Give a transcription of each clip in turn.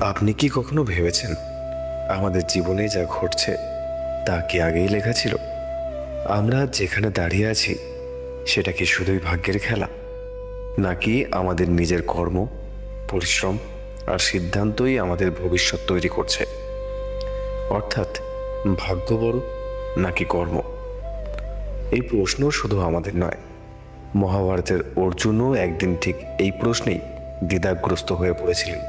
আপনি কি কখনো ভেবেছেন আমাদের জীবনে যা ঘটছে তা কি আগেই লেখা ছিল? আমরা যেখানে দাঁড়িয়ে আছি সেটা কি শুধুই ভাগ্যের খেলা, নাকি আমাদের নিজের কর্ম, পরিশ্রম আর সিদ্ধান্তই আমাদের ভবিষ্যৎ তৈরি করছে? অর্থাৎ ভাগ্য বড় নাকি কর্ম? এই প্রশ্ন শুধু আমাদের নয়, মহাভারতের অর্জুনও একদিন ঠিক এই প্রশ্নেই দ্বিধাগ্রস্ত হয়ে পড়েছিলেন।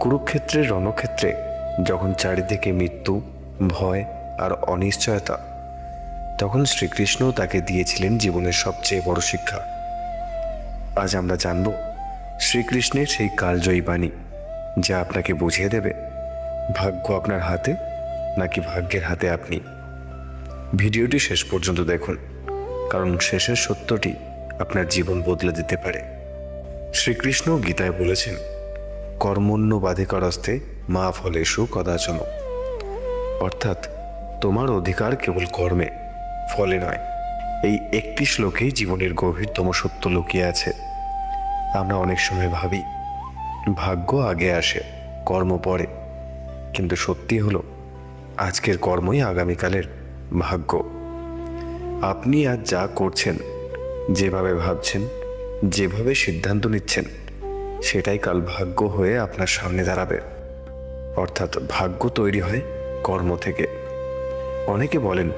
কুরুক্ষেত্রের রণক্ষেত্রে যখন চারিদিকে মৃত্যু, ভয় আর অনিশ্চয়তা, তখন শ্রীকৃষ্ণ তাকে দিয়েছিলেন জীবনের সবচেয়ে বড় শিক্ষা। আজ আমরা জানব শ্রীকৃষ্ণের সেই কালজয়ী বাণী, যা আপনাকে বুঝিয়ে দেবে ভাগ্য আপনার হাতে নাকি ভাগ্যের হাতে আপনি। ভিডিওটি শেষ পর্যন্ত দেখুন, কারণ শেষের সত্যটি আপনার জীবন বদলে দিতে পারে। শ্রীকৃষ্ণ গীতায় বলেছেন, কর্মণ্যবাধিকারস্তে মা ফলেষু কদাচন। অর্থাৎ তোমার অধিকার কেবল কর্মে, ফলে নয়। এই একটি শ্লোকেই জীবনের গভীরতম সত্য লুকিয়ে আছে। আমরা অনেক সময় ভাবি ভাগ্য আগে আসে, কর্ম পরে, কিন্তু সত্যি হলো আজকের কর্মই আগামীকালের ভাগ্য। আপনি আজ যা করছেন, যেভাবে ভাবছেন, যেভাবে সিদ্ধান্ত নিচ্ছেন, সেটাই কাল ভাগ্য হয়ে আপনার সামনে দাঁড়াবে। অর্থাৎ ভাগ্য তৈরি হয় কর্ম থেকে। অনেকে বলেন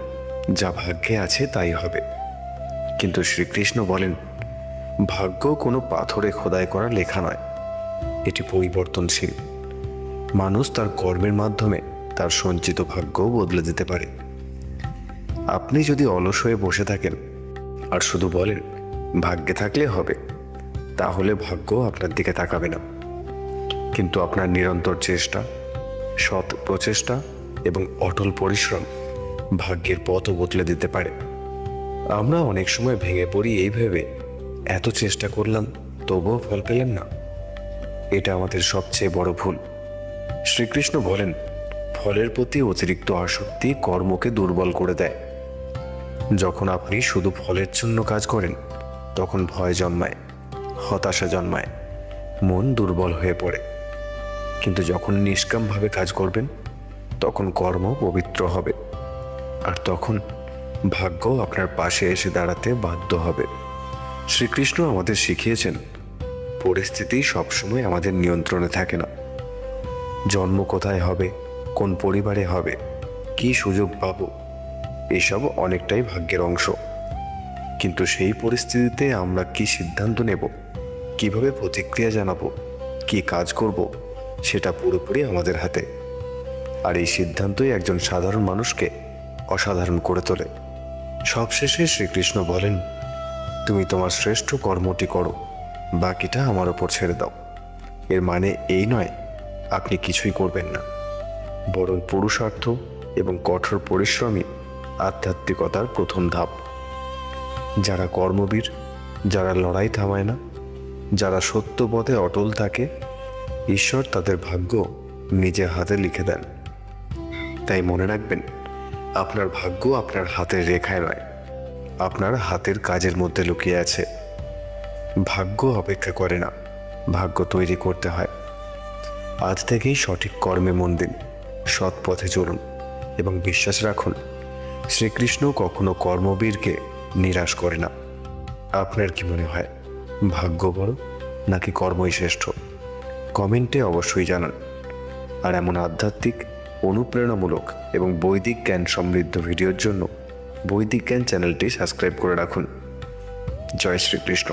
যা ভাগ্যে আছে তাই হবে, কিন্তু শ্রীকৃষ্ণ বলেন ভাগ্য কোনো পাথরে খোদাই করা লেখা নয়, এটি পরিবর্তনশীল। মানুষ তার কর্মের মাধ্যমে তার সঞ্চিত ভাগ্যও বদলে দিতে পারে। আপনি যদি অলস হয়ে বসে থাকেন আর শুধু বলেন ভাগ্যে থাকলে হবে, তাহলে ভাগ্য আপনার দিকে তাকাবে না। কিন্তু আপনার নিরন্তর চেষ্টা, সৎ প্রচেষ্টা এবং অটল পরিশ্রম ভাগ্যের পথও বদলে দিতে পারে। আমরা অনেক সময় ভেঙে পড়ি এই ভেবে, এত চেষ্টা করলাম তবুও ফল পেলাম না। এটা আমাদের সবচেয়ে বড় ভুল। শ্রীকৃষ্ণ বলেন, ফলের প্রতি অতিরিক্ত আসক্তি কর্মকে দুর্বল করে দেয়। যখন আপনি শুধু ফলের জন্য কাজ করেন, তখন ভয় জন্মায়, হতাশা জন্মায়, মন দুর্বল হয়ে পড়ে। কিন্তু যখন নিষ্কামভাবে কাজ করবেন, তখন কর্ম পবিত্র হবে, আর তখন ভাগ্য আপনার পাশে এসে দাঁড়াতে বাধ্য হবে। শ্রীকৃষ্ণ আমাদের শিখিয়েছেন, পরিস্থিতি সবসময় আমাদের নিয়ন্ত্রণে থাকে না। জন্ম কোথায় হবে, কোন পরিবারে হবে, কী সুযোগ পাব, এসব অনেকটাই ভাগ্যের অংশ। কিন্তু সেই পরিস্থিতিতে আমরা কি সিদ্ধান্ত নেব, কিভাবে প্রতিক্রিয়া জানাবো, কি কাজ করব, সেটা পুরোপুরি আমাদের হাতে। আর এই সিদ্ধান্তই একজন সাধারণ মানুষকে অসাধারণ করে তোলে। সবশেষে শ্রীকৃষ্ণ বলেন, তুমি তোমার শ্রেষ্ঠ কর্মটি করো, বাকিটা আমার ওপর ছেড়ে দাও। এর মানে এই নয় আপনি কিছুই করবেন না, বরং পুরুষার্থ এবং কঠোর পরিশ্রমই আধ্যাত্মিকতার প্রথম ধাপ। যারা কর্মবীর, যারা লড়াই থামায় না, যারা সত্য পথে অটল থাকে, ঈশ্বর তাদের ভাগ্য নিজের হাতে লিখে দেন। তাই মনে রাখবেন, আপনার ভাগ্য আপনার হাতের রেখায় নয়, আপনার হাতের কাজের মধ্যে লুকিয়ে আছে। ভাগ্য অপেক্ষা করে না, ভাগ্য তৈরি করতে হয়। আজ থেকেই সঠিক কর্মে মন দিন, সৎ পথে চলুন এবং বিশ্বাস রাখুন, শ্রীকৃষ্ণ কখনো কর্মবীরকে নিরাশ করে না। আপনার কি মনে হয়, ভাগ্য বড় নাকি কর্মই শ্রেষ্ঠ? কমেন্টে অবশ্যই জানান। আর এমন আধ্যাত্মিক, অনুপ্রেরণামূলক এবং বৈদিক জ্ঞান সমৃদ্ধ ভিডিওর জন্য বৈদিক জ্ঞান চ্যানেলটি সাবস্ক্রাইব করে রাখুন। জয় শ্রীকৃষ্ণ।